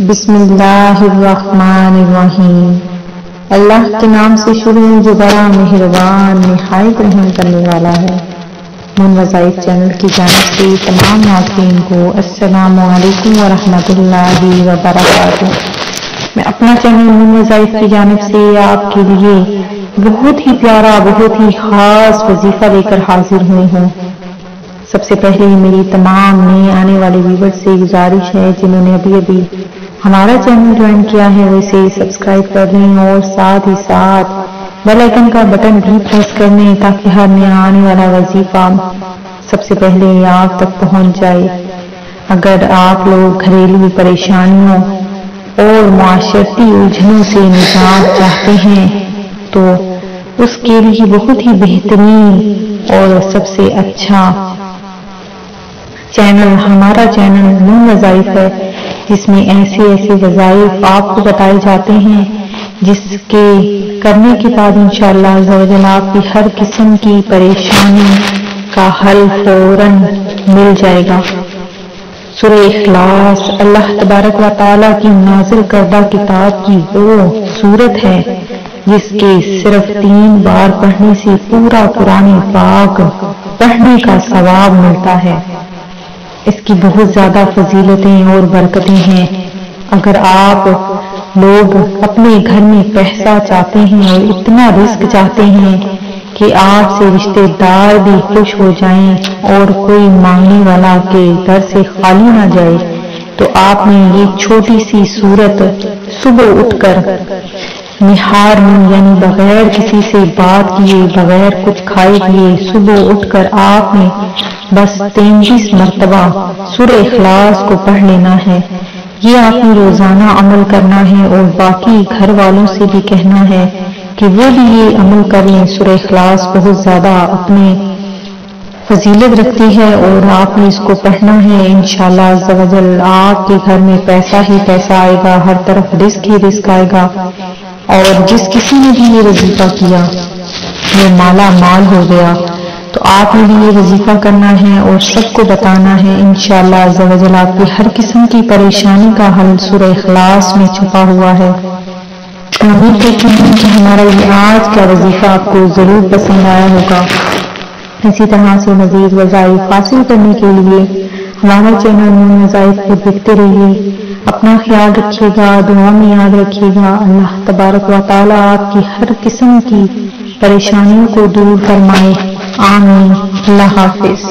بسم اللہ الرحمن الرحیم۔ اللہ کے نام سے شروع جو بڑا مہربان نہایت رحم کرنے والا ہے۔ من وظائف چینل کی جانب سے تمام ناظرین کو السلام علیکم ورحمۃ اللہ وبرکاتہ۔ میں اپنا چینل من وظائف کی جانب سے آپ کے لیے بہت ہی پیارا بہت ہی خاص وظیفہ لے کر حاضر ہوئی ہوں۔ سب سے پہلے میری تمام نئے آنے والے ویور سے گزارش ہے جنہوں نے ابھی ہمارا چینل جوائن کیا ہے وہ اسے سبسکرائب کر لیں اور ساتھ ہی ساتھ بیل آئیکن کا بٹن بھی پریس کر لیں تاکہ ہر نیا آنے والا وظیفہ سب سے پہلے آپ تک پہنچ جائے۔ اگر آپ لوگ گھریلو پریشانیوں اور معاشرتی الجھنوں سے نجات چاہتے ہیں تو اس کے لیے بہت ہی بہترین اور سب سے اچھا چینل ہمارا چینل من وظائف ہے، جس میں ایسے وظائف آپ کو بتائے جاتے ہیں جس کے کرنے کے بعد انشاءاللہ عز و جل آپ کی ہر قسم کی پریشانی کا حل فوراً مل جائے گا۔ سورہ اخلاص اللہ تبارک و تعالیٰ کی نازل کردہ کتاب کی وہ سورت ہے جس کے صرف 3 بار پڑھنے سے پورا قرآن پاک پڑھنے کا ثواب ملتا ہے۔ اس کی بہت زیادہ فضیلتیں اور برکتیں ہیں۔ اگر آپ لوگ اپنے گھر میں پیسہ چاہتے ہیں اور اتنا رزق چاہتے ہیں کہ آپ سے رشتے دار بھی خوش ہو جائیں اور کوئی مانگنے والا کے گھر سے خالی نہ جائے تو آپ نے یہ چھوٹی سی سورت صبح اٹھ کر نہار میں یعنی بغیر کسی سے بات کیے بغیر کچھ کھائے پیے صبح اٹھ کر آپ نے بس 33 مرتبہ سورہ اخلاص کو پڑھ لینا ہے۔ یہ آپ نے روزانہ عمل کرنا ہے اور باقی گھر والوں سے بھی کہنا ہے کہ وہ بھی یہ عمل کر لیں۔ سورہ اخلاص بہت زیادہ اپنے فضیلت رکھتی ہے اور آپ نے اس کو پڑھنا ہے۔ انشاءاللہ عز و جل آپ کے گھر میں پیسہ ہی پیسہ آئے گا، ہر طرف رزق ہی رزق آئے گا، اور جس کسی نے بھی یہ وظیفہ کیا وہ مالا مال ہو گیا۔ تو آپ نے بھی یہ وظیفہ کرنا ہے اور سب کو بتانا ہے۔ انشاءاللہ عز و جل آپ کی ہر قسم کی پریشانی کا حل سورہ اخلاص میں چھپا ہوا ہے۔ امید کرتی ہوں کہ ہمارا یہ آج کا وظیفہ آپ کو ضرور پسند آیا ہوگا۔ اسی طرح سے مزید وظائف حاصل کرنے کے لیے ہمارا چینل من وظائف کو دیکھتے رہیے۔ اپنا خیال رکھیے گا، دعا میں یاد رکھیے گا۔ اللہ تبارک و تعالیٰ آپ کی ہر قسم کی پریشانیوں کو دور فرمائے۔ آمین۔ اللہ حافظ۔